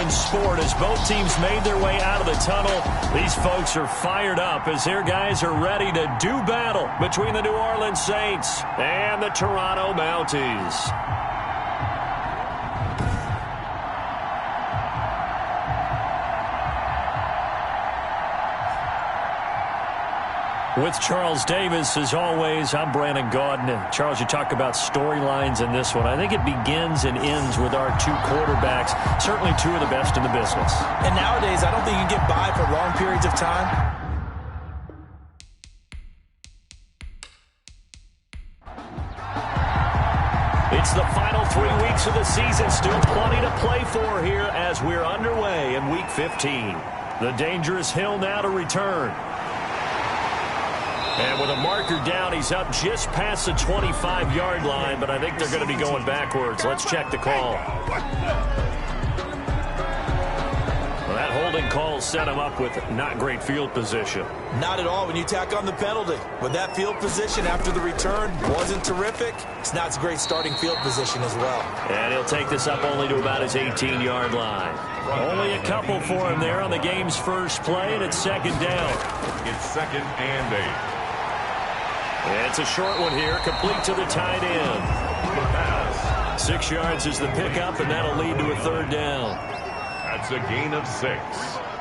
in sport as both teams made their way out of the tunnel. These folks are fired up as their guys are ready to do battle between the New Orleans Saints and the Toronto Mounties. With Charles Davis, as always, I'm Brandon Gaudin. And Charles, you talk about storylines in this one. I think it begins and ends with our two quarterbacks, certainly two of the best in the business. And nowadays, I don't think you can get by for long periods of time. It's the final 3 weeks of the season. Still plenty to play for here as we're underway in Week 15. The dangerous hill now to return. And with a marker down, he's up just past the 25-yard line, but I think they're going to be going backwards. Let's check the call. Well, that holding call set him up with not great field position. Not at all when you tack on the penalty. With that field position after the return wasn't terrific, it's not a great starting field position as well. And he'll take this up only to about his 18-yard line. Only a couple for him there on the game's first play, and it's second down. It's 2nd and 8. It's a short one here, complete to the tight end. 6 yards is the pickup, and that'll lead to a third down. That's a gain of 6.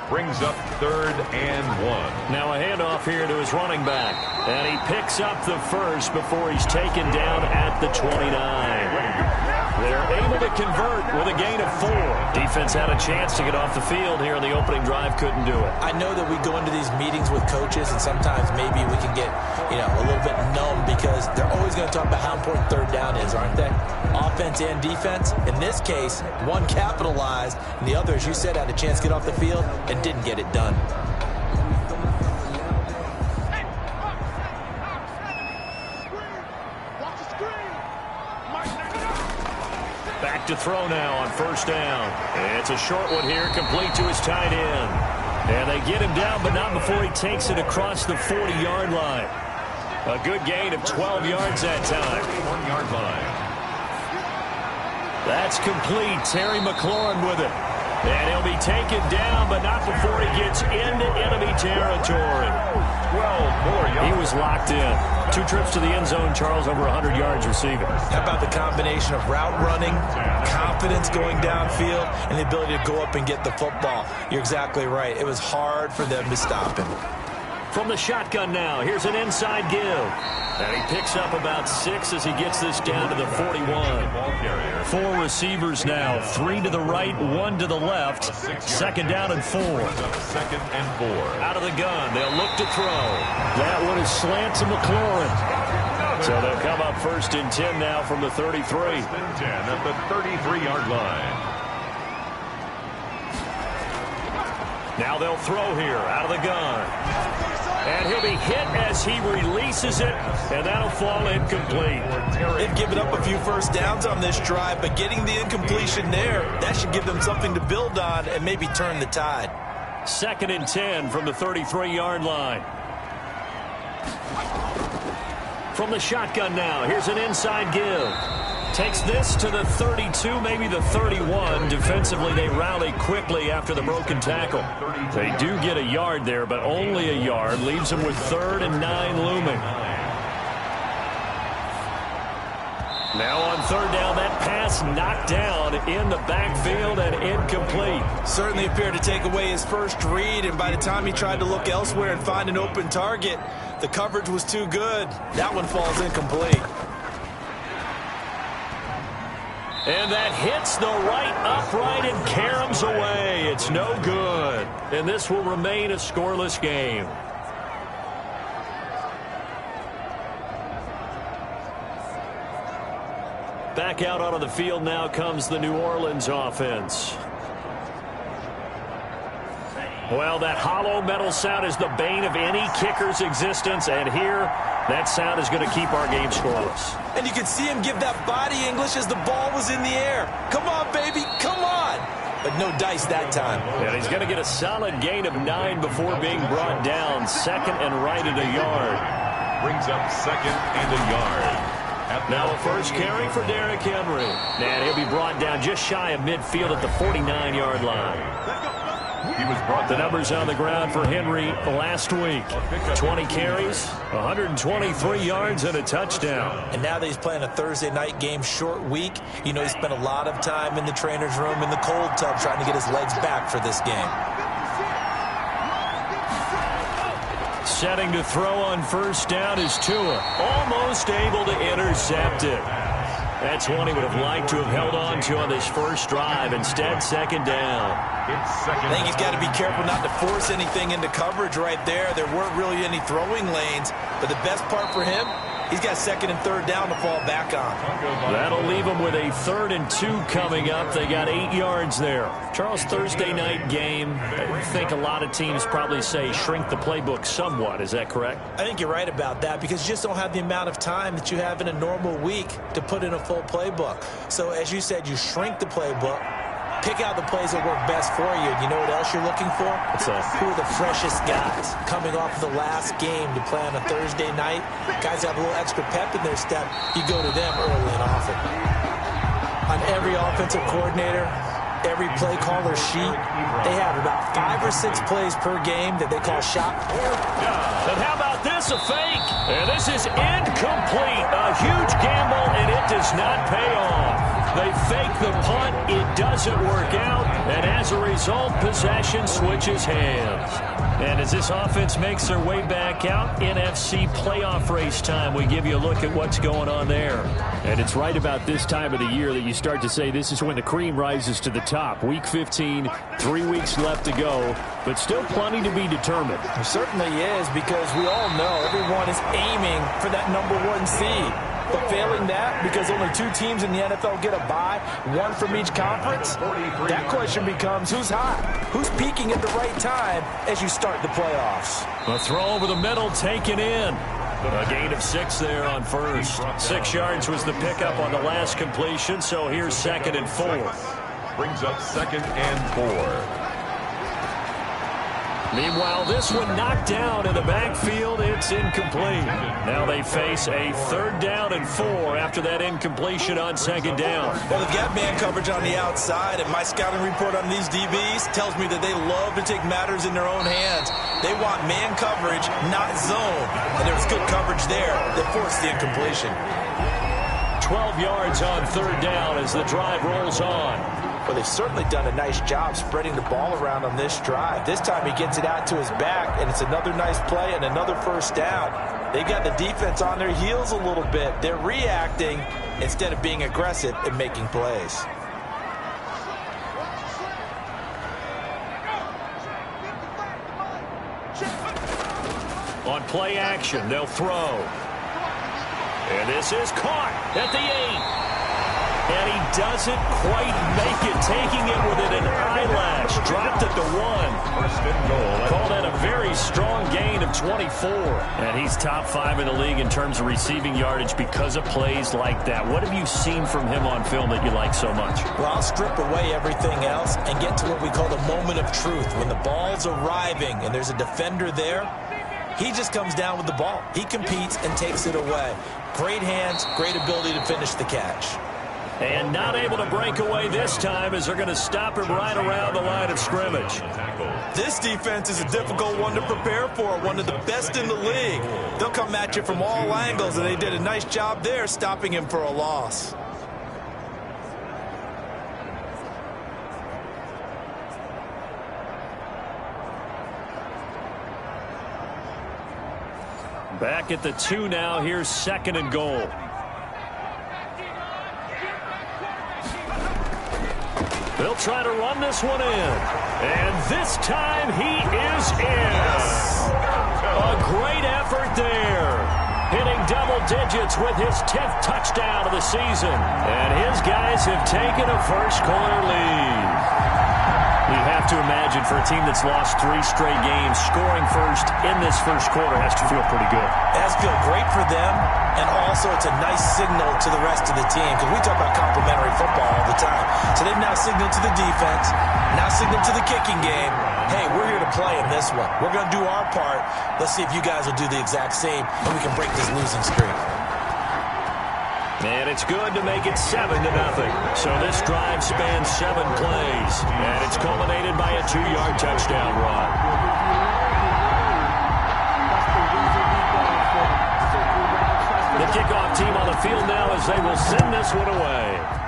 Brings up 3rd and 1. Now a handoff here to his running back. And he picks up the first before he's taken down at the 29. They're able to convert with a gain of 4. Defense had a chance to get off the field here on the opening drive, couldn't do it. I know that we go into these meetings with coaches, and sometimes maybe we can get, a little bit numb because they're always going to talk about how important third down is, aren't they? Offense and defense. In this case, one capitalized, and the other, as you said, had a chance to get off the field and didn't get it done. Back to throw now on first down. It's a short one here, complete to his tight end. And they get him down, but not before he takes it across the 40-yard line. A good gain of 12 yards that time. 1-yard line. That's complete. Terry McLaurin with it. And he'll be taken down, but not before he gets into enemy territory. 12 more yards. He was locked in. 2 trips to the end zone, Charles, over 100 yards receiving. How about the combination of route running, confidence going downfield, and the ability to go up and get the football? You're exactly right. It was hard for them to stop him. From the shotgun now, here's an inside give. And he picks up about 6 as he gets this down to the 41. 4 receivers now, 3 to the right, 1 to the left. 2nd down and 4. 2nd and 4. Out of the gun, they'll look to throw. That one is slant to McLaurin. So they'll come up 1st and 10 now from the 33. 1st and 10 at the 33-yard line. Now they'll throw here out of the gun. And he'll be hit as he releases it, and that'll fall incomplete. They've given up a few first downs on this drive, but getting the incompletion there, that should give them something to build on and maybe turn the tide. 2nd and 10 from the 33-yard line. From the shotgun now, here's an inside give. Takes this to the 32, maybe the 31. Defensively, they rally quickly after the broken tackle. They do get a yard there, but only a yard. Leaves them with 3rd and 9 looming. Now on 3rd down, that pass knocked down in the backfield and incomplete. Certainly appeared to take away his first read, and by the time he tried to look elsewhere and find an open target, the coverage was too good. That one falls incomplete. And that hits the right upright and caroms away. It's no good. And this will remain a scoreless game. Back out onto the field now comes the New Orleans offense. Well, that hollow metal sound is the bane of any kicker's existence, and here, that sound is going to keep our game scoreless. And you can see him give that body English as the ball was in the air. Come on, baby, come on. But no dice that time. And he's going to get a solid gain of 9 before being brought down. 2nd and right at a yard. Brings up 2nd and a yard. Now a first carry for Derrick Henry. And he'll be brought down just shy of midfield at the 49-yard line. The numbers on the ground for Henry last week. 20 carries, 123 yards, and a touchdown. And now that he's playing a Thursday night game, short week, you know he spent a lot of time in the trainer's room in the cold tub trying to get his legs back for this game. Setting to throw on first down is Tua. Almost able to intercept it. That's one he would have liked to have held on to on this first drive. Instead, second down. I think he's got to be careful not to force anything into coverage right there. There weren't really any throwing lanes. But the best part for him, he's got second and third down to fall back on. That'll leave him with a 3rd and 2 coming up. They got 8 yards there. Charles, Thursday night game, I think a lot of teams probably say shrink the playbook somewhat. Is that correct? I think you're right about that because you just don't have the amount of time that you have in a normal week to put in a full playbook. So as you said, you shrink the playbook. Pick out the plays that work best for you. You know what else you're looking for? Who are the freshest guys coming off of the last game to play on a Thursday night? Guys have a little extra pep in their step. You go to them early and often. On every offensive coordinator, every play caller sheet, they have about 5 or 6 plays per game that they call shot. And how about this, a fake? And this is incomplete. A huge gamble, and it does not pay off. They fake the punt. It doesn't work out. And as a result, possession switches hands. And as this offense makes their way back out, NFC playoff race time, we give you a look at what's going on there. And it's right about this time of the year that you start to say this is when the cream rises to the top. Week 15, 3 weeks left to go, but still plenty to be determined. It certainly is because we all know everyone is aiming for that #1 seed. But failing that, because only 2 teams in the NFL get a bye, 1 from each conference, that question becomes who's hot? Who's peaking at the right time as you start the playoffs? A throw over the middle taken in. A gain of 6 there on first. 6 yards was the pickup on the last completion, so here's 2nd and 4. Brings up 2nd and 4. Meanwhile, this one knocked down in the backfield. It's incomplete. Now they face a 3rd down and 4 after that incompletion on 2nd down. Well, they've got man coverage on the outside, and my scouting report on these DBs tells me that they love to take matters in their own hands. They want man coverage, not zone. And there was good coverage there that forced the incompletion. 12 yards on 3rd down as the drive rolls on. Well, they've certainly done a nice job spreading the ball around on this drive. This time he gets it out to his back, and it's another nice play and another first down. They got the defense on their heels a little bit. They're reacting instead of being aggressive and making plays. On play action, they'll throw. And this is caught at the 8. And he doesn't quite make it, taking it within an eyelash. Dropped at the 1. First and goal. Called that a very strong gain of 24. And he's top 5 in the league in terms of receiving yardage because of plays like that. What have you seen from him on film that you like so much? Well, I'll strip away everything else and get to what we call the moment of truth. When the ball's arriving and there's a defender there, he just comes down with the ball. He competes and takes it away. Great hands, great ability to finish the catch. And not able to break away this time as they're going to stop him right around the line of scrimmage. This defense is a difficult one to prepare for, one of the best in the league. They'll come at you from all angles, and they did a nice job there stopping him for a loss. Back at the 2 now. Here's 2nd and goal. They'll try to run this one in. And this time he is in. A great effort there. Hitting double digits with his 10th touchdown of the season. And his guys have taken a first-quarter lead. You have to imagine for a team that's lost 3 straight games, scoring first in this first quarter has to feel pretty good. It has to feel great for them, and also it's a nice signal to the rest of the team because we talk about complementary football all the time. So they've now signaled to the defense, now signaled to the kicking game, hey, we're here to play in this one. We're going to do our part. Let's see if you guys will do the exact same, and we can break this losing streak. And it's good to make it 7-0. So this drive spans 7 plays. And it's culminated by a 2-yard touchdown run. The kickoff team on the field now as they will send this one away.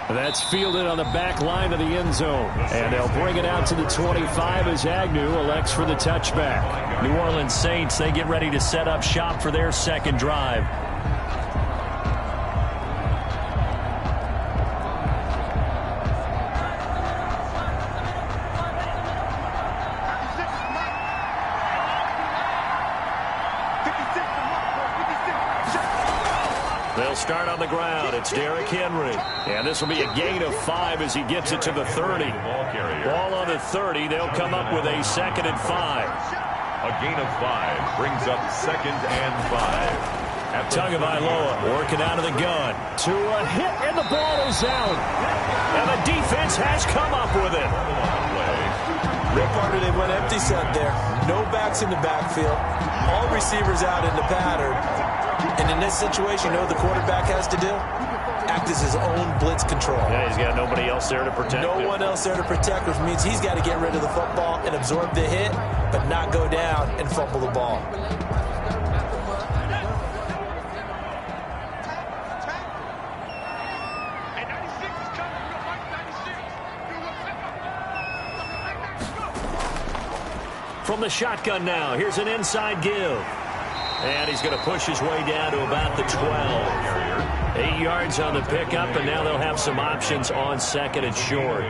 That's fielded on the back line of the end zone. And they'll bring it out to the 25 as Agnew elects for the touchback. New Orleans Saints, they get ready to set up shop for their second drive. They'll start on the ground. It's Derrick Henry. And this will be a gain of 5 as he gets it to the 30. Ball on the 30. They'll come up with a 2nd and 5. A gain of 5 brings up 2nd and 5. Tagovailoa working out of the gun. To a hit, and the ball is out. And the defense has come up with it. Real part of they went empty set there. No backs in the backfield. All receivers out in the pattern. And in this situation, you know what the quarterback has to do? Act as his own blitz control. Yeah, he's got nobody else there to protect him. No one else there to protect, which means he's got to get rid of the football and absorb the hit, but not go down and fumble the ball. From the shotgun now, here's an inside give. And he's going to push his way down to about the 12. 8 yards on the pickup, and now they'll have some options on 2nd and short.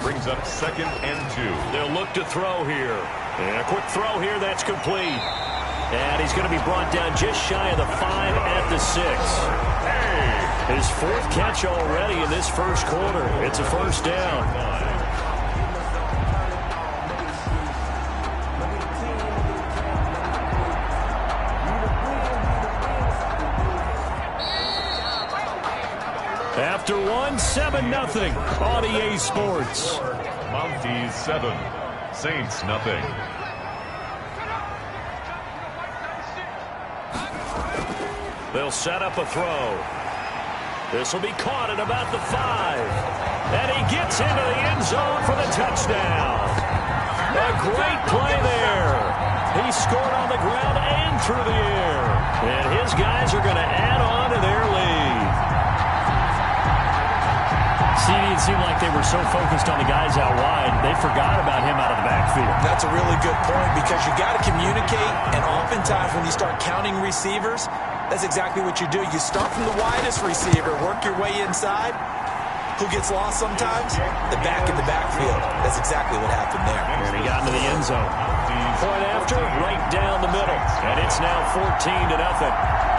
Brings up 2nd and 2. They'll look to throw here. And a quick throw here, that's complete. And he's going to be brought down just shy of the 5 at the 6. His 4th catch already in this first quarter. It's a first down. After 7-0 on EA Sports. Mounties 7, Saints nothing. They'll set up a throw. This will be caught at about the 5. And he gets into the end zone for the touchdown. A great play there. He scored on the ground and through the air. And his guys are going to add on to their lead. It seemed like they were so focused on the guys out wide, they forgot about him out of the backfield. That's a really good point because you got to communicate, and oftentimes when you start counting receivers, that's exactly what you do. You start from the widest receiver, work your way inside. Who gets lost sometimes? The back in the backfield. That's exactly what happened there. And he got into the end zone. Point after, right down the middle. And it's now 14-0.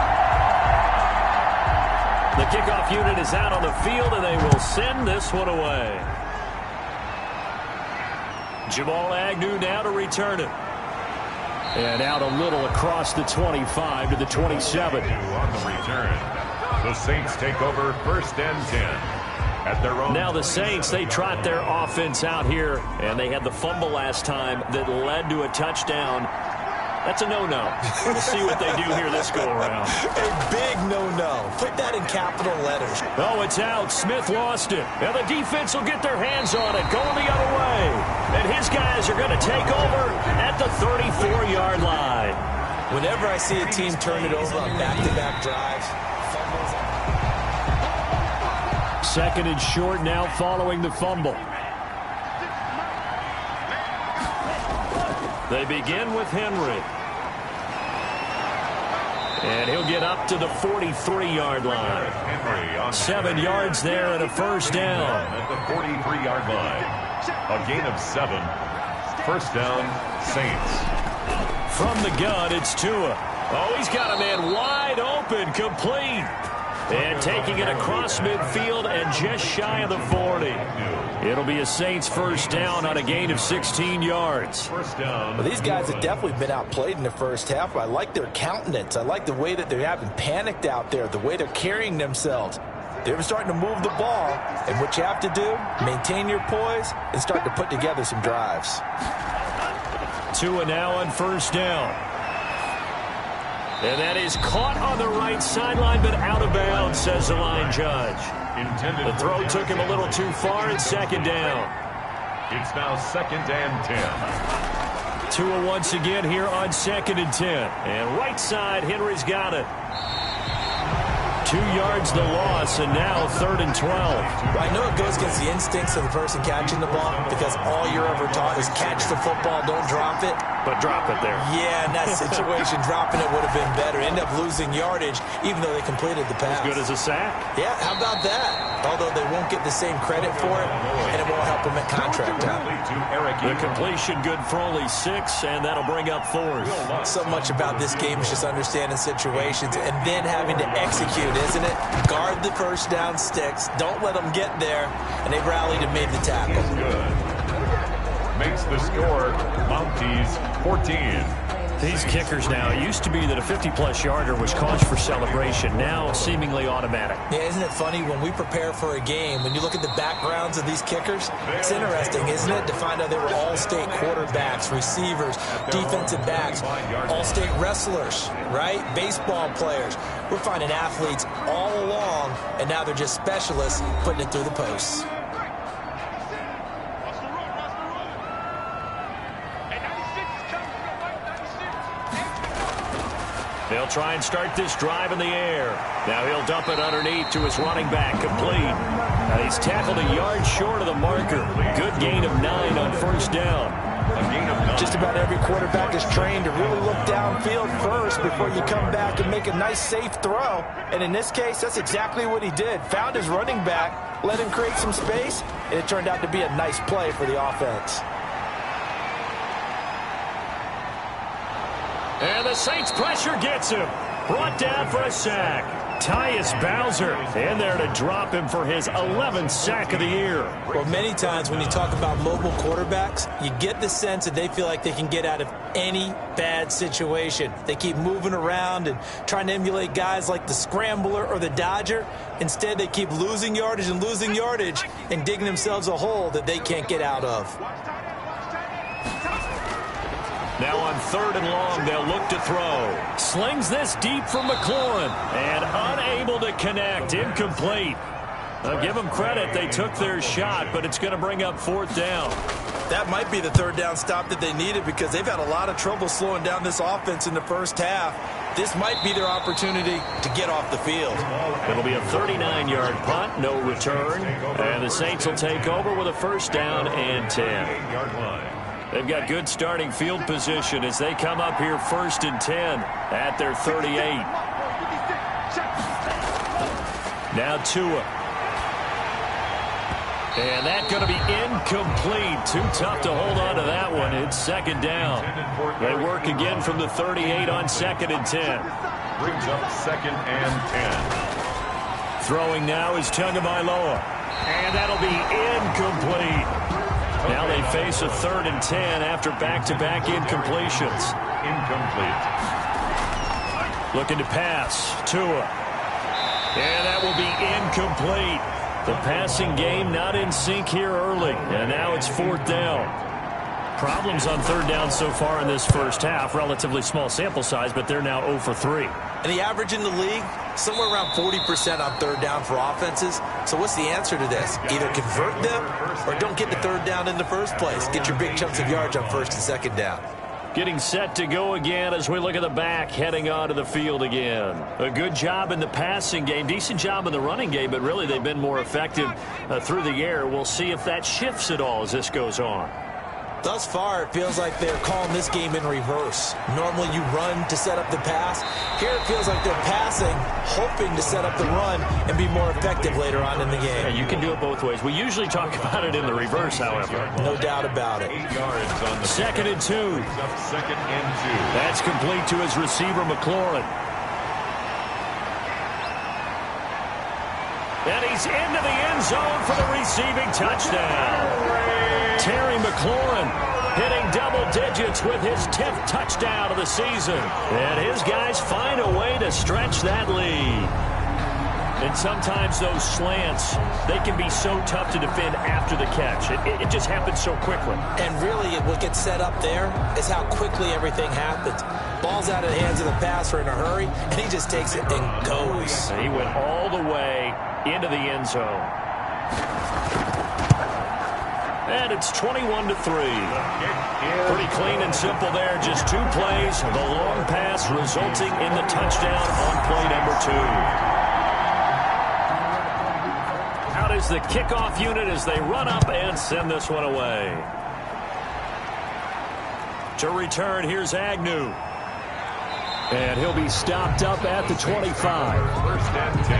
The kickoff unit is out on the field, and they will send this one away. Jamal Agnew now to return it. And out a little across the 25 to the 27. On the return, the Saints take over 1st and 10. At their own. Now the Saints, they trot their offense out here, and they had the fumble last time that led to a touchdown. That's a no-no. We'll see what they do here this go-around. A big no-no. Put that in capital letters. Oh, it's out. Smith lost it. Now the defense will get their hands on it, going the other way. And his guys are going to take over at the 34-yard line. Whenever I see a team turn it over on back-to-back drives, fumbles. 2nd and short now following the fumble. They begin with Henry. And he'll get up to the 43-yard line. 7 yards there and a first down. At the 43-yard line. A gain of 7. First down, Saints. From the gun, it's Tua. Oh, he's got a man wide open, complete. And taking it across midfield and just shy of the 40. It'll be a Saints first down on a gain of 16 yards. First down. Well, these guys have definitely been outplayed in the first half. I like their countenance. I like the way that they haven't panicked out there, the way they're carrying themselves. They're starting to move the ball, and what you have to do, maintain your poise and start to put together some drives. Tua now on first down. And that is caught on the right sideline, but out of bounds, says the line judge. The throw took him a little too far, and second down. It's now 2nd and 10. Tua once again here on 2nd and 10. And right side, Henry's got it. 2 yards the loss, and now 3rd and 12. I know it goes against the instincts of the person catching the ball because all you're ever taught is catch the football, don't drop it. But drop it there. Yeah, in that situation, dropping it would have been better. End up losing yardage, even though they completed the pass. As good as a sack. Yeah, how about that? Although they won't get the same credit for it, and it won't help them at contract time. The completion good for only 6, and that'll bring up 4th. So much about this game is just understanding situations and then having to execute, isn't it? Guard the first down sticks. Don't let them get there. And they rallied and made the tackle. Good. Makes the score Mounties 14. These kickers now, it used to be that a 50-plus yarder was cause for celebration. Now seemingly automatic. Yeah, isn't it funny when we prepare for a game, when you look at the backgrounds of these kickers, it's interesting, isn't it, to find out they were all-state quarterbacks, receivers, defensive backs, all-state wrestlers, right? Baseball players. We're finding athletes all along, and now they're just specialists putting it through the posts. They'll try and start this drive in the air. Now he'll dump it underneath to his running back, complete. Now he's tackled a yard short of the marker. Good gain of 9 on 1st down. Just about every quarterback is trained to really look downfield first before you come back and make a nice, safe throw. And in this case, that's exactly what he did. Found his running back, let him create some space, and it turned out to be a nice play for the offense. And the Saints pressure gets him. Brought down for a sack. Tyus Bowser in there to drop him for his 11th sack of the year. Well, many times when you talk about mobile quarterbacks, you get the sense that they feel like they can get out of any bad situation. They keep moving around and trying to emulate guys like the Scrambler or the Dodger. Instead, they keep losing yardage and digging themselves a hole that they can't get out of. Now on 3rd and long, they'll look to throw. Slings this deep for McLaurin. And unable to connect. Incomplete. I'll give them credit. They took their shot, but it's going to bring up 4th down. That might be the 3rd down stop that they needed because they've had a lot of trouble slowing down this offense in the first half. This might be their opportunity to get off the field. It'll be a 39-yard punt, no return. And the Saints will take over with a 1st down and 10. 8-yard line. They've got good starting field position as they come up here 1st and 10 at their 38. Now Tua. And that's going to be incomplete. Too tough to hold on to that one. It's 2nd down. They work again from the 38 on 2nd and 10. Brings up 2nd and 10. Throwing now is Tagovailoa. And that'll be incomplete. Now they face a 3rd and 10 after back-to-back incompletions. Incomplete. Looking to pass. Tua. And that will be incomplete. The passing game not in sync here early. And now it's 4th down. Problems on 3rd down so far in this first half. Relatively small sample size, but they're now 0 for 3. And the average in the league, somewhere around 40% on 3rd down for offenses. So what's the answer to this? Either convert them or don't get the 3rd down in the first place. Get your big chunks of yards on 1st and 2nd down. Getting set to go again as we look at the back heading onto the field again. A good job in the passing game, decent job in the running game, but really they've been more effective through the air. We'll see if that shifts at all as this goes on. Thus far, it feels like they're calling this game in reverse. Normally you run to set up the pass. Here it feels like they're passing, hoping to set up the run and be more effective later on in the game. Yeah, you can do it both ways. We usually talk about it in the reverse, however. No doubt about it. 8 yards on the 2nd and 2. 2nd and 2. That's complete to his receiver, McLaurin. And he's into the end zone for the receiving touchdown. Terry McLaurin hitting double digits with his 10th touchdown of the season. And his guys find a way to stretch that lead. And sometimes those slants, they can be so tough to defend after the catch. It just happens so quickly. And really, what gets set up there is how quickly everything happens. Ball's out of the hands of the passer in a hurry, and he just takes it and goes. And he went all the way into the end zone. And it's 21-3. Pretty clean and simple there. Just 2 plays. The long pass resulting in the touchdown on play number 2. Out is the kickoff unit as they run up and send this one away. To return, here's Agnew. And he'll be stopped up at the 25. First and 10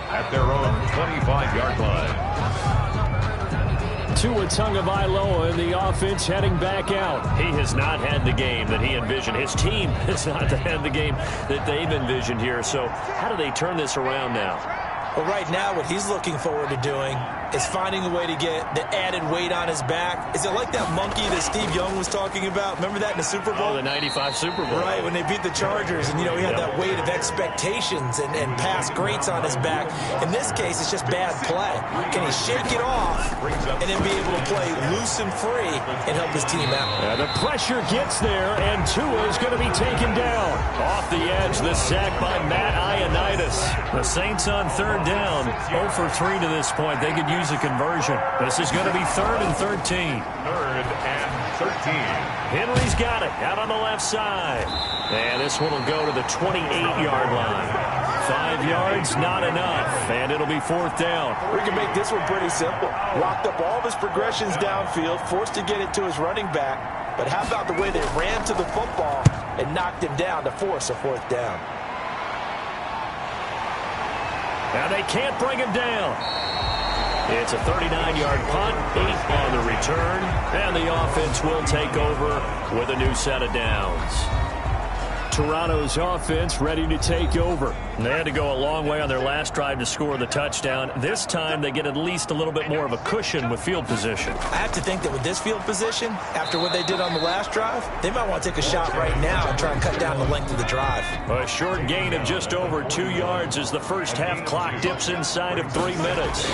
at their own 25-yard line. Tua Tagovailoa in the offense heading back out. He has not had the game that he envisioned. His team has not had the game that they've envisioned here. So how do they turn this around now? Well, right now, what he's looking forward to doing is finding a way to get the added weight on his back. Is it like that monkey that Steve Young was talking about? Remember that in the Super Bowl? Oh, the 95 Super Bowl. Right, when they beat the Chargers, and, you know, he had that weight of expectations and past greats on his back. In this case, it's just bad play. Can he shake it off and then be able to play loose and free and help his team out? The pressure gets there, and Tua is going to be taken down. Off the edge, the sack by Matt Ioannidis. The Saints on third down, 0 for 3 to this point. They could use a conversion. This is going to be 3rd and 13. 3rd and 13. Henry's got it out on the left side. And this one will go to the 28-yard line. 5 yards, not enough. And it'll be 4th down. We can make this one pretty simple. Locked up all of his progressions downfield, forced to get it to his running back. But how about the way they ran to the football and knocked him down to force a 4th down? Now they can't bring him down. It's a 39-yard punt, 8 on the return, and the offense will take over with a new set of downs. Toronto's offense ready to take over. They had to go a long way on their last drive to score the touchdown. This time they get at least a little bit more of a cushion with field position. I have to think that with this field position, after what they did on the last drive, they might want to take a shot right now and try and cut down the length of the drive. A short gain of just over 2 yards as the first half clock dips inside of 3 minutes.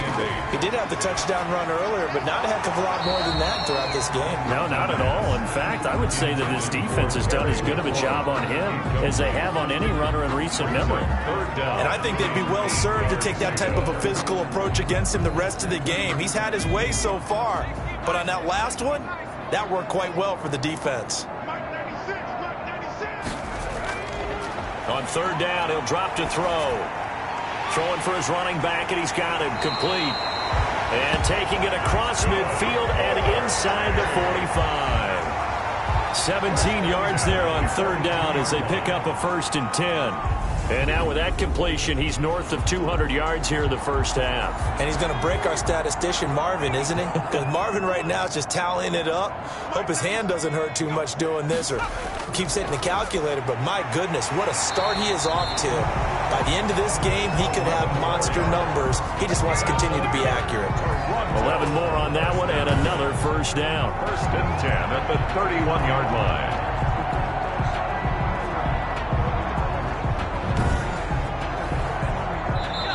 He did have the touchdown run earlier, but not a heck of a lot more than that throughout this game. No, not at all. In fact, I would say that this defense has done as good of a job on him as they have on any runner in recent memory. And I think they'd be well served to take that type of a physical approach against him the rest of the game. He's had his way so far, but on that last one, that worked quite well for the defense. On 3rd down, he'll drop to throw. Throwing for his running back, and he's got him complete. And taking it across midfield and inside the 45. 17 yards there on 3rd down as they pick up a 1st and 10. And now with that completion, he's north of 200 yards here in the first half. And he's going to break our statistician Marvin, isn't he? Because Marvin right now is just tallying it up. Hope his hand doesn't hurt too much doing this or keeps hitting the calculator. But my goodness, what a start he is off to. By the end of this game, he could have monster numbers. He just wants to continue to be accurate. 11 more on that one and another 1st down. 1st and 10 at the 31-yard line.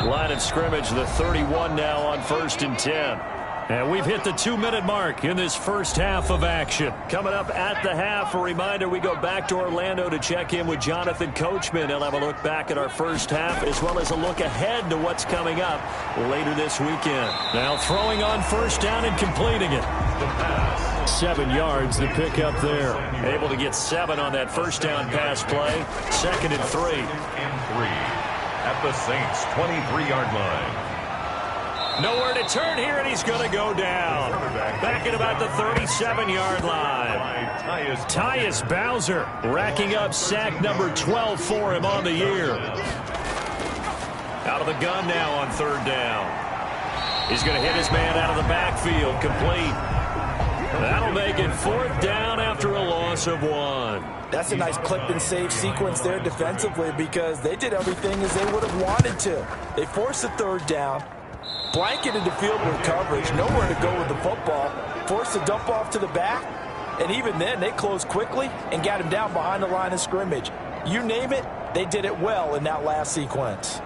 Line of scrimmage, the 31 now on 1st and 10. And we've hit the 2-minute mark in this first half of action. Coming up at the half, a reminder, we go back to Orlando to check in with Jonathan Coachman. He'll have a look back at our first half as well as a look ahead to what's coming up later this weekend. Now throwing on 1st down and completing it. 7 yards the pick up there. Able to get 7 on that 1st down pass play. 2nd and 3. At the Saints' 23-yard line. Nowhere to turn here, and he's going to go down. Back at about the 37-yard line. Tyus Bowser racking up sack number 12 for him on the year. Out of the gun now on 3rd down. He's going to hit his man out of the backfield, complete. That'll make it 4th down after a loss of 1. That's a nice clip and save sequence there defensively because they did everything as they would have wanted to. They forced the 3rd down, blanketed the field with coverage, nowhere to go with the football, forced the dump off to the back, and even then they closed quickly and got him down behind the line of scrimmage. You name it, they did it well in that last sequence.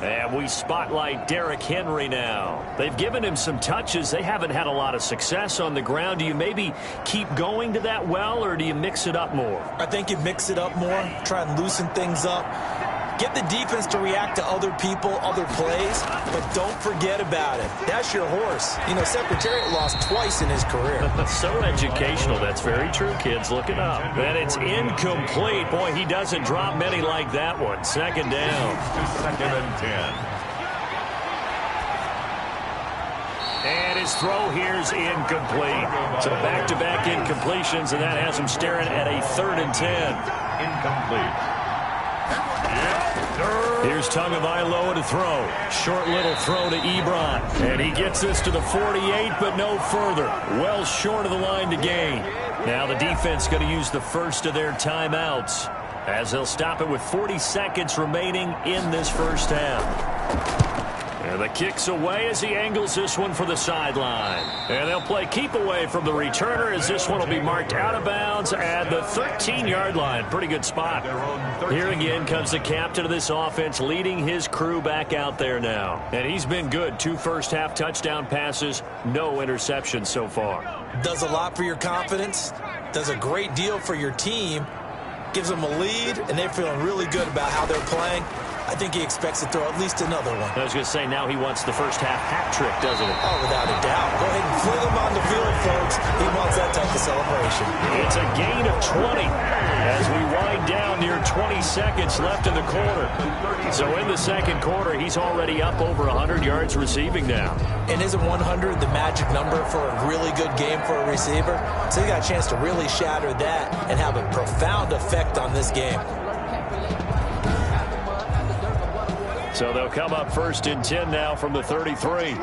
And we spotlight Derrick Henry now. They've given him some touches. They haven't had a lot of success on the ground. Do you maybe keep going to that well, or do you mix it up more? I think you mix it up more, try and loosen things up. Get the defense to react to other people, other plays, but don't forget about it. That's your horse. You know, Secretariat lost twice in his career. So educational. That's very true, kids. Look it up. And it's incomplete. Boy, he doesn't drop many like that one. Second down. Second and 10. And his throw here's incomplete. So back-to-back incompletions, and that has him staring at a 3rd and 10. Incomplete. Here's Tagovailoa to throw. Short little throw to Ebron. And he gets this to the 48, but no further. Well short of the line to gain. Now the defense going to use the first of their timeouts, as they'll stop it with 40 seconds remaining in this first half. And the kick's away as he angles this one for the sideline. And they'll play keep away from the returner, as this one will be marked out of bounds at the 13-yard line. Pretty good spot. Here again comes the captain of this offense, leading his crew back out there now. And he's been good. 2 first-half touchdown passes, no interceptions so far. Does a lot for your confidence, does a great deal for your team, gives them a lead, and they're feeling really good about how they're playing. I think he expects to throw at least another one. I was going to say, now he wants the first half hat trick, doesn't he? Oh, without a doubt. Go ahead and fling him on the field, folks. He wants that type of celebration. It's a gain of 20 as we wind down near 20 seconds left in the quarter. So in the second quarter, he's already up over 100 yards receiving now. And isn't 100 the magic number for a really good game for a receiver? So he got a chance to really shatter that and have a profound effect on this game. So they'll come up 1st and 10 now from the 33.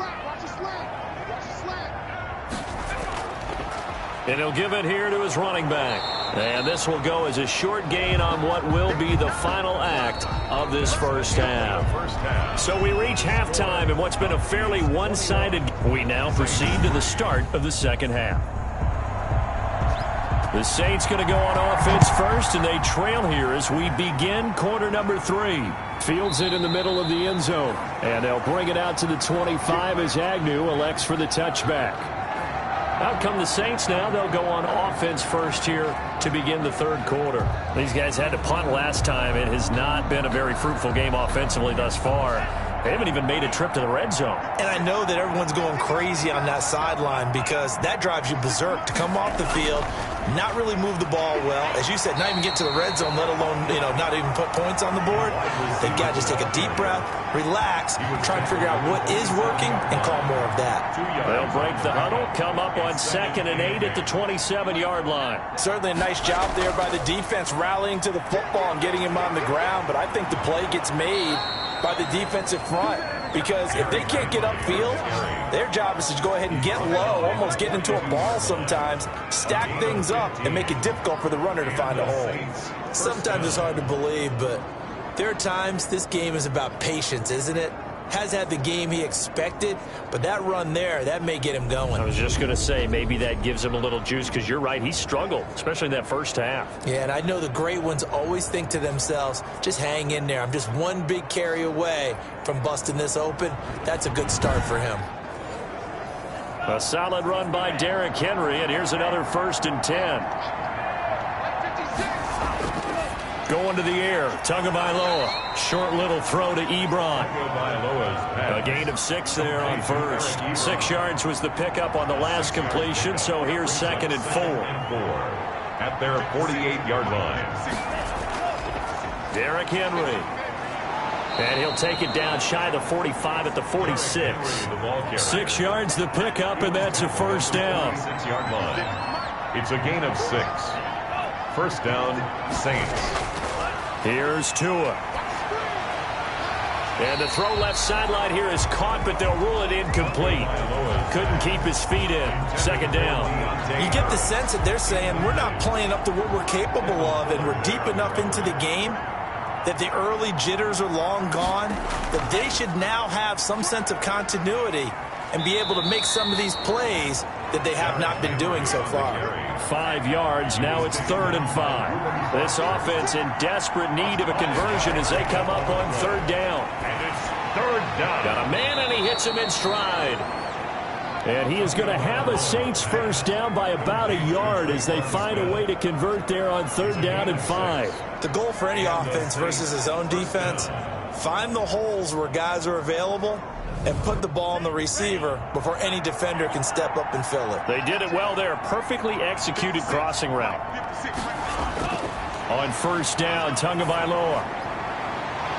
And he'll give it here to his running back. And this will go as a short gain on what will be the final act of this first half. So we reach halftime in what's been a fairly one-sided. We now proceed to the start of the second half. The Saints going to go on offense first, and they trail here as we begin quarter number 3. Fields it in the middle of the end zone, and they'll bring it out to the 25 as Agnew elects for the touchback. Out come the Saints now. They'll go on offense first here to begin the third quarter. These guys had to punt last time. It has not been a very fruitful game offensively thus far. They haven't even made a trip to the red zone. And I know that everyone's going crazy on that sideline because that drives you berserk to come off the field, not really move the ball well. As you said, not even get to the red zone, let alone, not even put points on the board. They've got to just take a deep breath, relax, try and figure out what is working, and call more of that. They'll break the huddle, come up on 2nd and 8 at the 27-yard line. Certainly a nice job there by the defense rallying to the football and getting him on the ground, but I think the play gets made by the defensive front, because if they can't get upfield, their job is to go ahead and get low, almost get into a ball sometimes, stack things up, and make it difficult for the runner to find a hole. Sometimes it's hard to believe, but there are times this game is about patience, isn't it? Has had the game he expected, but that run there, that may get him going. I was just going to say, maybe that gives him a little juice, because you're right, he struggled, especially in that first half. Yeah, and I know the great ones always think to themselves, just hang in there. I'm just one big carry away from busting this open. That's a good start for him. A solid run by Derrick Henry, and here's another 1st and 10. Going to the air, Tagovailoa. Short little throw to Ebron. A gain of 6 there on first. 6 yards was the pickup on the last completion, so here's 2nd and 4. At their 48-yard line. Derrick Henry. And he'll take it down shy of the 45 at the 46. 6 yards the pickup, and that's a first down. 6-yard line. It's a gain of 6. First down, Saints. Here's Tua. And the throw left sideline here is caught, but they'll rule it incomplete. Couldn't keep his feet in. 2nd down. You get the sense that they're saying we're not playing up to what we're capable of, and we're deep enough into the game that the early jitters are long gone, that they should now have some sense of continuity and be able to make some of these plays that they have not been doing so far. 5 yards. Now it's 3rd and 5. This offense in desperate need of a conversion as they come up on 3rd down. Third down. Got a man, and he hits him in stride. And he is going to have a Saints first down by about a yard as they find a way to convert there on 3rd down and 5. The goal for any offense versus his own defense, find the holes where guys are available and put the ball on the receiver before any defender can step up and fill it. They did it well there. Perfectly executed crossing route. On 1st down, Tagovailoa.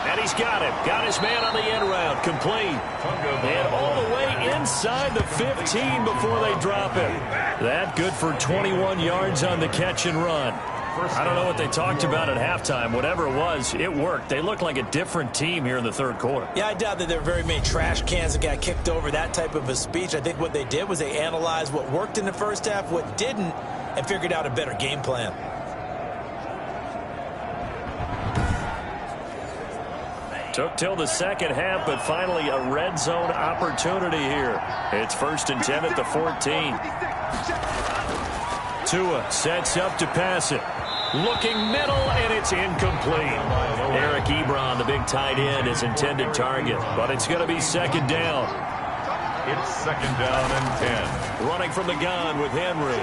And he's got him. Got his man on the end route. Complete. And all the way inside the 15 before they drop it. That good for 21 yards on the catch and run. I don't know what they talked about at halftime. Whatever it was, it worked. They look like a different team here in the 3rd quarter. Yeah, I doubt that there were very many trash cans that got kicked over, that type of a speech. I think what they did was they analyzed what worked in the first half, what didn't, and figured out a better game plan. Took till the 2nd half, but finally a red zone opportunity here. It's 1st and 10 at the 14. Tua sets up to pass it. Looking middle, and it's incomplete. Eric Ebron, the big tight end, is intended target, but it's going to be 2nd down. It's 2nd down and 10. Running from the gun with Henry.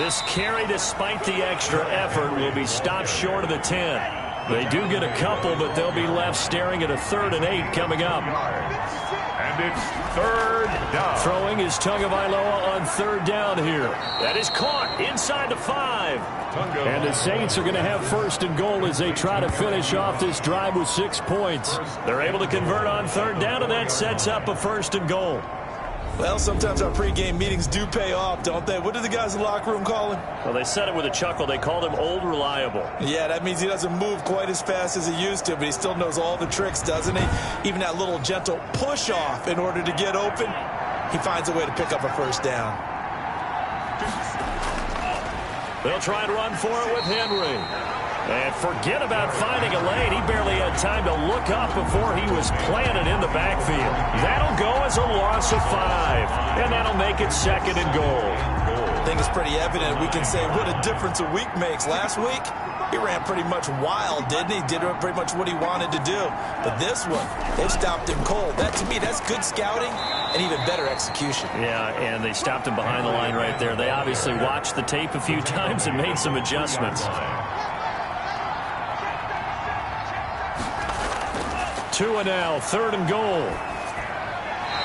This carry, despite the extra effort, will be stopped short of the 10. They do get a couple, but they'll be left staring at a 3rd and 8 coming up. And it's 3rd down. Throwing is Tagovailoa on 3rd down here. That is caught inside the 5. And the Saints are going to have 1st and goal as they try to finish off this drive with 6 points. They're able to convert on 3rd down, and that sets up a 1st and goal. Well, sometimes our pregame meetings do pay off, don't they? What do the guys in the locker room call him? Well, they said it with a chuckle. They called him Old Reliable. Yeah, that means he doesn't move quite as fast as he used to, but he still knows all the tricks, doesn't he? Even that little gentle push-off in order to get open, he finds a way to pick up a 1st down. They'll try and run for it with Henry. And forget about finding a lane. He barely had time to look up before he was planted in the backfield. That'll go as a loss of 5. And that'll make it 2nd and goal. I think it's pretty evident. We can say what a difference a week makes. Last week, he ran pretty much wild, didn't he? Did pretty much what he wanted to do. But this one, they've stopped him cold. That, to me, that's good scouting and even better execution. Yeah, and they stopped him behind the line right there. They obviously watched the tape a few times and made some adjustments. Tua now, 3rd and goal.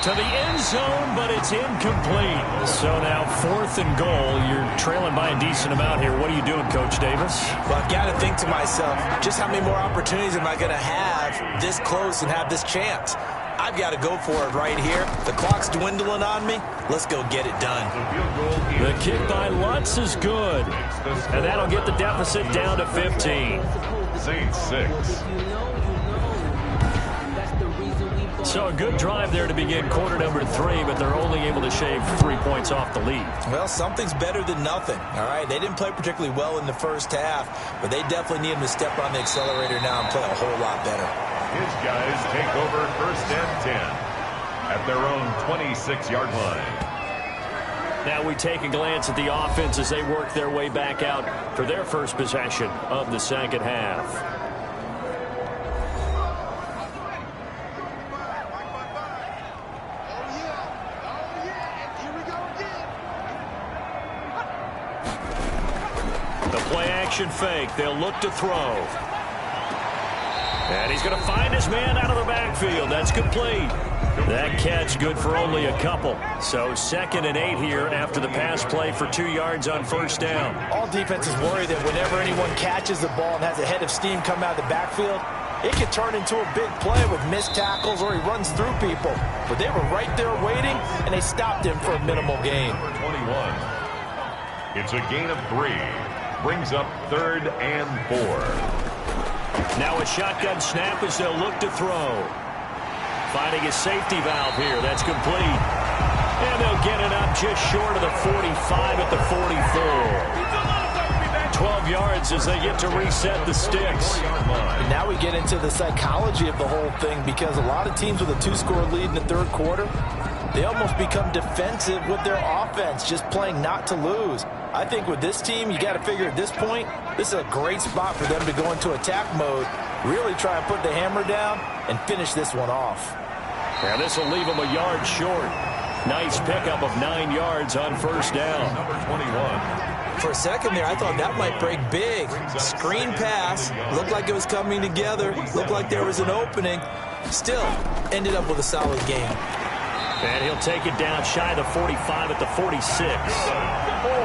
To the end zone, but it's incomplete. So now 4th and goal. You're trailing by a decent amount here. What are you doing, Coach Davis? Well, I've got to think to myself, just how many more opportunities am I going to have this close and have this chance? I've got to go for it right here. The clock's dwindling on me. Let's go get it done. The kick by Lutz is good. And that'll get the deficit down to 15. Saints 6. So a good drive there to begin quarter number 3, but they're only able to shave 3 points off the lead. Well, something's better than nothing, all right? They didn't play particularly well in the first half, but they definitely need him to step on the accelerator now and play a whole lot better. His guys take over 1st and 10 at their own 26-yard line. Now we take a glance at the offense as they work their way back out for their first possession of the 2nd half. Play-action fake. They'll look to throw. And he's going to find his man out of the backfield. That's complete. That catch good for only a couple. So 2nd and 8 here after the pass play for 2 yards on 1st down. All defenses worry that whenever anyone catches the ball and has a head of steam come out of the backfield, it could turn into a big play with missed tackles or he runs through people. But they were right there waiting, and they stopped him for a minimal gain. 21. It's a gain of 3. Brings up 3rd and 4. Now a shotgun snap as they'll look to throw. Finding a safety valve here. That's complete. And they'll get it up just short of the 45 at the 44. 12 yards as they get to reset the sticks. And now we get into the psychology of the whole thing, because a lot of teams with a 2-score lead in the 3rd quarter, they almost become defensive with their offense, just playing not to lose. I think with this team, you got to figure at this point, this is a great spot for them to go into attack mode Really try and put the hammer down and finish this one off. And this will leave him a yard short. Nice pickup of 9 yards on first down. Number 21. For a second there, I thought that might break big. Screen pass. Looked like it was coming together. Looked like there was an opening. Still, ended up with a solid game. And he'll take it down shy of the 45 at the 46.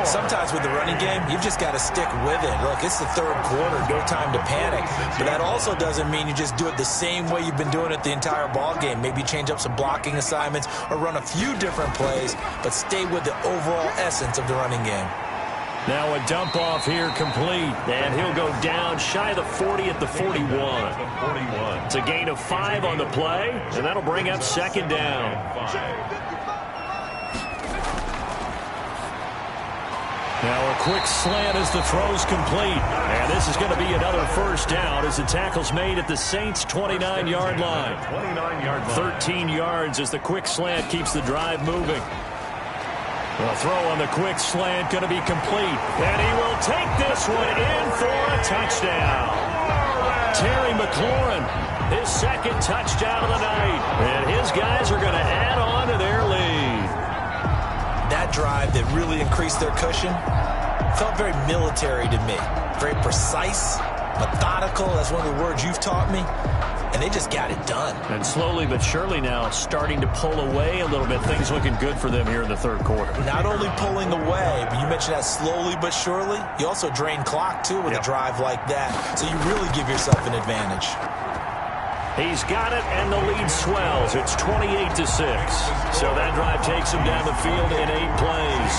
Sometimes with the running game, you've just got to stick with it. Look, it's the third quarter, no time to panic. But that also doesn't mean you just do it the same way you've been doing it the entire ball game. Maybe change up some blocking assignments or run a few different plays, but stay with the overall essence of the running game. Now a dump off here complete, and he'll go down shy of the 40 at the 41. It's a gain of 5 on the play, and that'll bring up second down. Now a quick slant as the throw's complete, and this is going to be another first down as the tackle's made at the Saints' 29-yard line. 13 yards as the quick slant keeps the drive moving. The throw on the quick slant going to be complete. And he will take this one in for a touchdown. Terry McLaurin, his second touchdown of the night. And his guys are going to add on to their lead. That drive that really increased their cushion felt very military to me. Very precise, methodical. That's one of the words you've taught me. And they just got it done. And slowly but surely now starting to pull away a little bit. Things looking good for them here in the third quarter. Not only pulling away, but you mentioned that slowly but surely. You also drain clock, too, with a drive like that. So you really give yourself an advantage. He's got it, and the lead swells. It's 28-6. So that drive takes him down the field in 8 plays.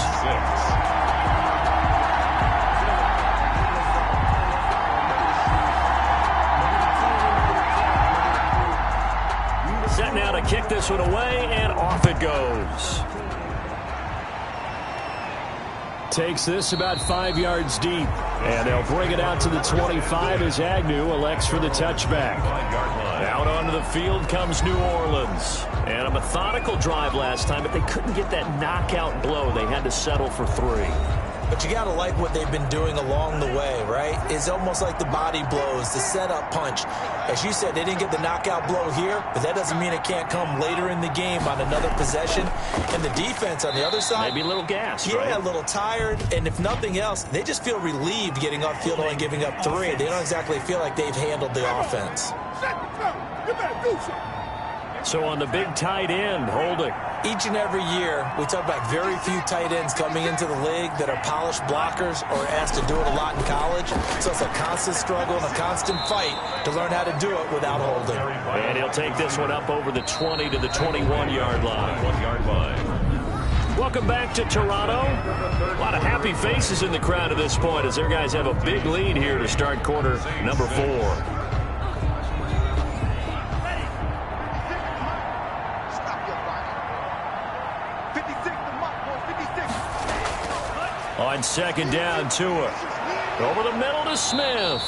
Set now to kick this one away, and off it goes. Takes this about 5 yards deep, and they'll bring it out to the 25 as Agnew elects for the touchback. Out onto the field comes New Orleans. And a methodical drive last time, but they couldn't get that knockout blow. They had to settle for 3. But you got to like what they've been doing along the way, right? It's almost like the body blows, the setup punch. As you said, they didn't get the knockout blow here, but that doesn't mean it can't come later in the game on another possession. And the defense on the other side, maybe a little gas, yeah, right? a little tired. And if nothing else, they just feel relieved getting upfield and giving up 3. They don't exactly feel like they've handled the offense. So on the big tight end, holding. Each and every year, we talk about very few tight ends coming into the league that are polished blockers or asked to do it a lot in college. So it's a constant struggle and a constant fight to learn how to do it without holding. And he'll take this one up over the 20 to the 21-yard line. Welcome back to Toronto. A lot of happy faces in the crowd at this point as their guys have a big lead here to start quarter number 4. On second down, Tua. Over the middle to Smith.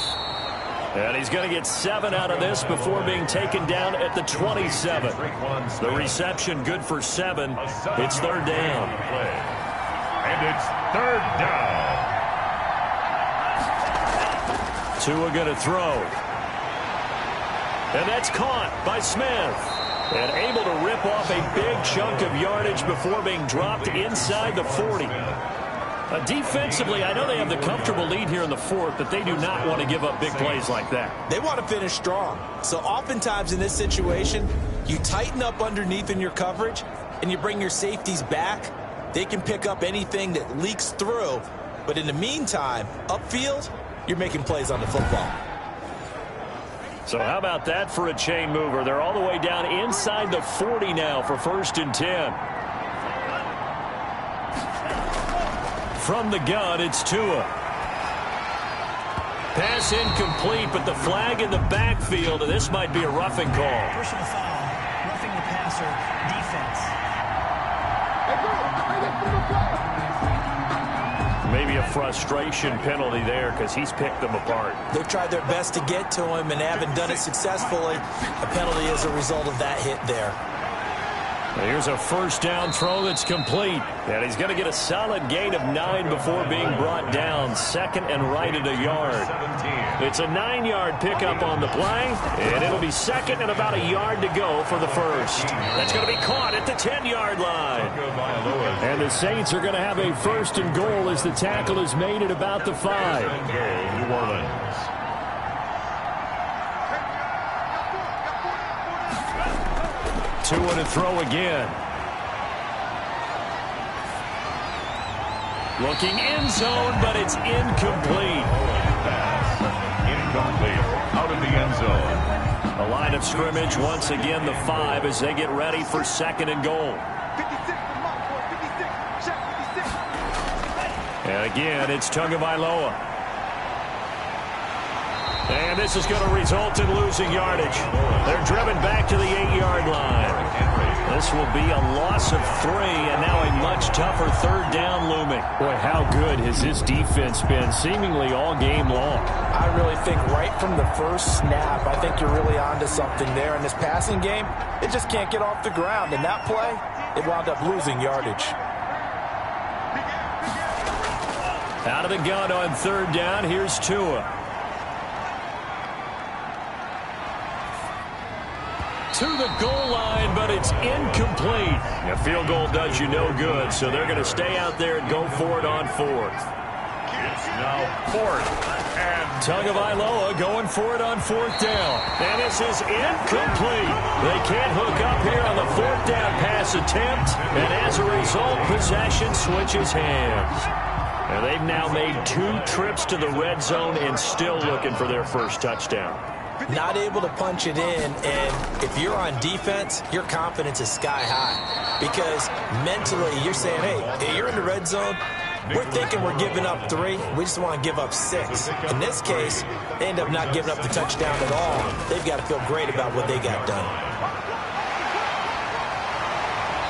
And he's going to get 7 out of this before being taken down at the 27. The reception good for 7. It's third down. And it's third down. Tua going to throw. And that's caught by Smith. And able to rip off a big chunk of yardage before being dropped inside the 40. Defensively, I know they have the comfortable lead here in the 4th, but they do not want to give up big plays like that. They want to finish strong. So oftentimes in this situation, you tighten up underneath in your coverage, and you bring your safeties back. They can pick up anything that leaks through. But in the meantime, upfield, you're making plays on the football. So how about that for a chain mover? They're all the way down inside the 40 now for 1st and 10. From the gun, it's Tua. Pass incomplete, but the flag in the backfield, and this might be a roughing call. Personal foul, roughing the passer, defense. Maybe a frustration penalty there because he's picked them apart. They've tried their best to get to him and haven't done it successfully. A penalty as a result of that hit there. Here's a first down throw that's complete. And he's going to get a solid gain of 9 before being brought down. Second and right at a yard. It's a 9-yard pickup on the play. And it'll be second and about a yard to go for the first. That's going to be caught at the 10-yard line. And the Saints are going to have a first and goal as the tackle is made at about the 5. New Orleans. Two and a throw again. Looking end zone, but it's incomplete. Incomplete. Out of the end zone. The line of scrimmage once again the 5 as they get ready for second and goal. And again, it's Tagovailoa. And this is going to result in losing yardage. They're driven back to the 8-yard line. This will be a loss of 3, and now a much tougher third down looming. Boy, how good has this defense been seemingly all game long? I really think right from the first snap, I think you're really onto something there. In this passing game, it just can't get off the ground. In that play, it wound up losing yardage. Out of the gun on third down, here's Tua. To the goal line, but it's incomplete. A field goal does you no good, so they're going to stay out there and go for it on fourth. It's now fourth. And Tagovailoa going for it on fourth down. And this is incomplete. They can't hook up here on the fourth down pass attempt, and as a result, possession switches hands. And they've now made 2 trips to the red zone and still looking for their first touchdown. Not able to punch it in, and if you're on defense, your confidence is sky high. Because mentally, you're saying, hey, you're in the red zone. We're thinking we're giving up 3. We just want to give up 6. In this case, they end up not giving up the touchdown at all. They've got to feel great about what they got done.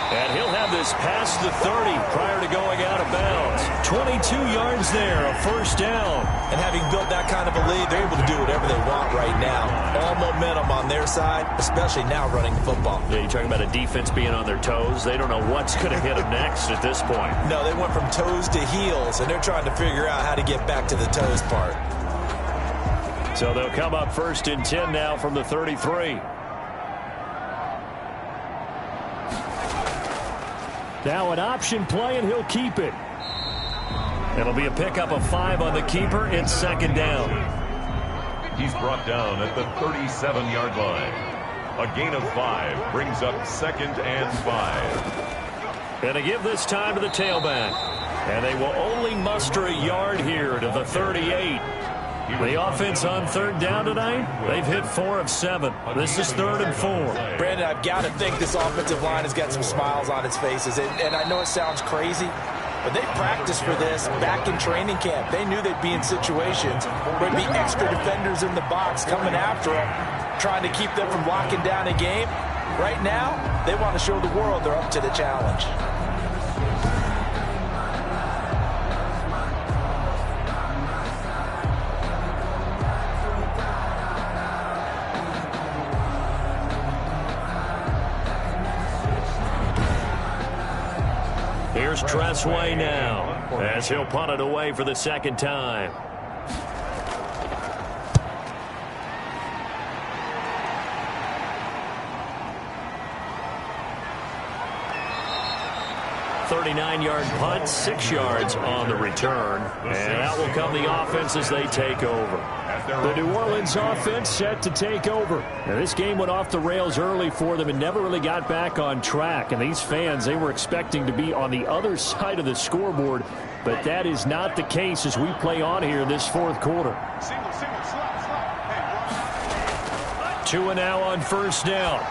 And he'll have this past the 30 prior to going out of bounds. 22 yards there, a first down. And having built that kind of a lead, they're able to do whatever they want right now. All momentum on their side, especially now running the football. Yeah, you're talking about a defense being on their toes. They don't know what's going to hit them next at this point. No, they went from toes to heels, and they're trying to figure out how to get back to the toes part. So they'll come up first and 10 now from the 33. Now an option play, and he'll keep it. It'll be a pickup of 5 on the keeper. It's second down. he's brought down at the 37-yard line. A gain of 5 brings up second and 5. And to give this time to the tailback. And they will only muster a yard here to the 38. The offense on third down tonight, they've hit 4 of 7. This is 3rd and 4. Brandon, I've got to think this offensive line has got some smiles on its faces. And I know it sounds crazy, but they practiced for this back in training camp. They knew they'd be in situations where there'd be extra defenders in the box coming after them, trying to keep them from locking down a game. Right now, they want to show the world they're up to the challenge. Here's Tressway now, as he'll punt it away for the second time. .39-yard punt, 6 yards on the return. And out will come the offense as they take over. The New Orleans offense set to take over. Now, this game went off the rails early for them and never really got back on track. And these fans, they were expecting to be on the other side of the scoreboard. But that is not the case as we play on here in this fourth quarter. Tua now on first down.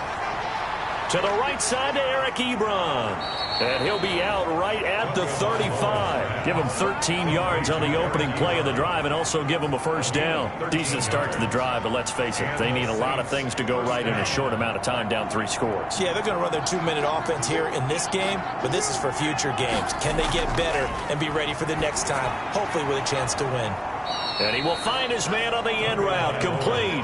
To the right side to Eric Ebron. And he'll be out right at the 35. Give him 13 yards on the opening play of the drive and also give him a first down. Decent start to the drive, but let's face it, they need a lot of things to go right in a short amount of time, down 3 scores. Yeah, they're going to run their 2-minute offense here in this game, but this is for future games. Can they get better and be ready for the next time, hopefully with a chance to win? And he will find his man on the end route, complete.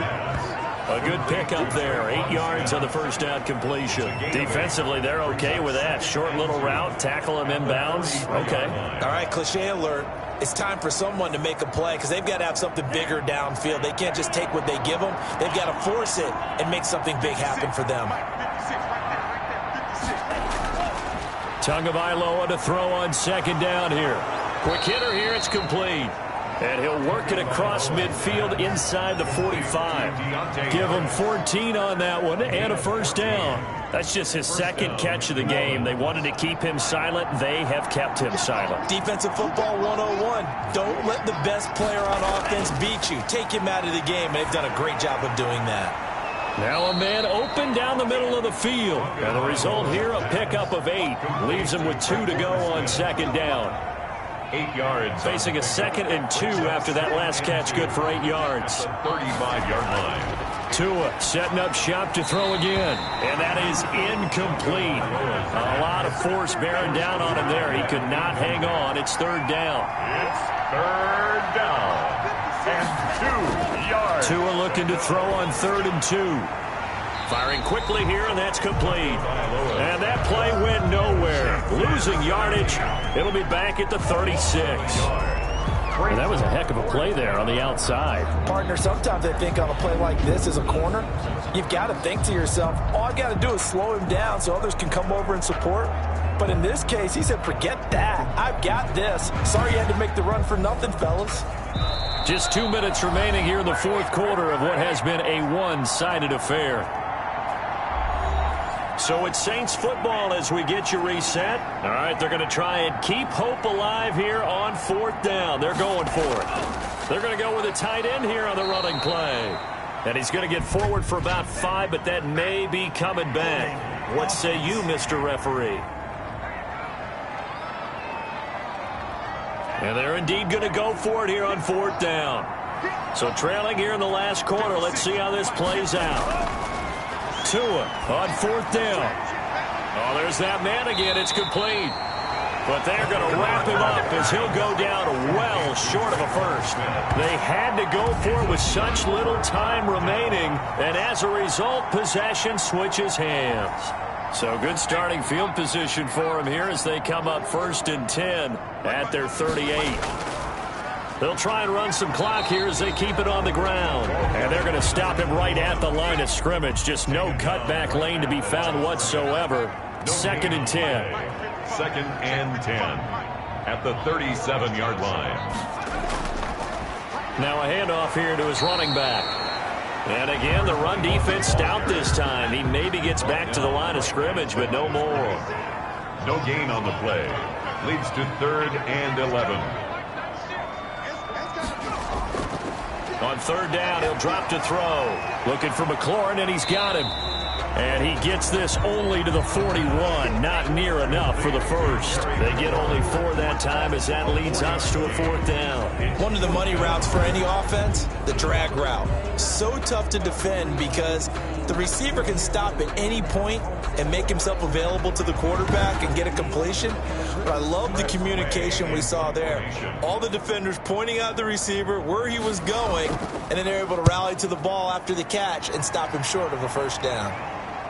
A good pickup there. 8 yards on the first down completion. Defensively, they're okay with that. Short little route, tackle him inbounds. Okay. All right, cliche alert. It's time for someone to make a play because they've got to have something bigger downfield. They can't just take what they give them. They've got to force it and make something big happen for them. Tagovailoa to throw on second down here. Quick hitter here, it's complete. And he'll work it across midfield inside the 45. Give him 14 on that one and a first down. That's just his second catch of the game. They wanted to keep him silent. They have kept him silent. Defensive football 101. Don't let the best player on offense beat you. Take him out of the game. They've done a great job of doing that. Now a man open down the middle of the field. And the result here, a pickup of 8. Leaves him with 2 to go on second down. 8 yards. Facing a 2nd and 2 after that last catch, good for 8 yards. 35-yard line. Tua setting up shop to throw again. And that is incomplete. A lot of force bearing down on him there. He could not hang on. It's third down. It's third down. And 2 yards. Tua looking to throw on 3rd and 2. Firing quickly here, and that's complete. And that play went nowhere. Losing yardage. It'll be back at the 36. And that was a heck of a play there on the outside. Partner, sometimes I think on a play like this as a corner, you've got to think to yourself, all I've got to do is slow him down so others can come over and support. But in this case, he said, forget that. I've got this. Sorry you had to make the run for nothing, fellas. Just 2 minutes remaining here in the fourth quarter of what has been a one-sided affair. So it's Saints football as we get you reset. All right, they're going to try and keep hope alive here on 4th down. They're going for it. They're going to go with a tight end here on the running play. And he's going to get forward for about 5, but that may be coming back. What say you, Mr. Referee? And they're indeed going to go for it here on 4th down. So trailing here in the last quarter. Let's see how this plays out. Tua on 4th down. Oh, there's that man again. It's complete. But they're going to wrap him up as he'll go down well short of a first. They had to go for it with such little time remaining. And as a result, possession switches hands. So good starting field position for him here as they come up 1st and 10 at their 38. They'll try and run some clock here as they keep it on the ground. And they're going to stop him right at the line of scrimmage. Just no cutback lane to be found whatsoever. 2nd and 10. 2nd and 10 at the 37-yard line. Now a handoff here to his running back. And again, the run defense stout this time. He maybe gets back to the line of scrimmage, but no more. No gain on the play. Leads to 3rd and 11. On 3rd down, he'll drop to throw. Looking for McLaurin, and he's got him. And he gets this only to the 41. Not near enough for the first. They get only 4 that time as that leads us to a 4th down. One of the money routes for any offense, the drag route. So tough to defend because the receiver can stop at any point and make himself available to the quarterback and get a completion. But I love the communication we saw there. All the defenders pointing out the receiver, where he was going, and then they're able to rally to the ball after the catch and stop him short of a first down.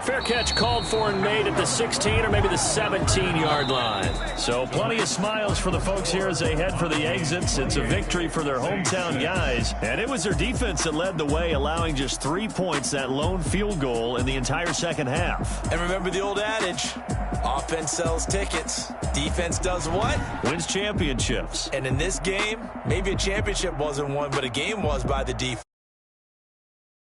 Fair catch called for and made at the 16 or maybe the 17-yard line. So plenty of smiles for the folks here as they head for the exits. It's a victory for their hometown guys. And it was their defense that led the way, allowing just 3 points, that lone field goal in the entire second half. And remember the old adage, offense sells tickets. Defense does what? Wins championships. And in this game, maybe a championship wasn't won, but a game was by the defense.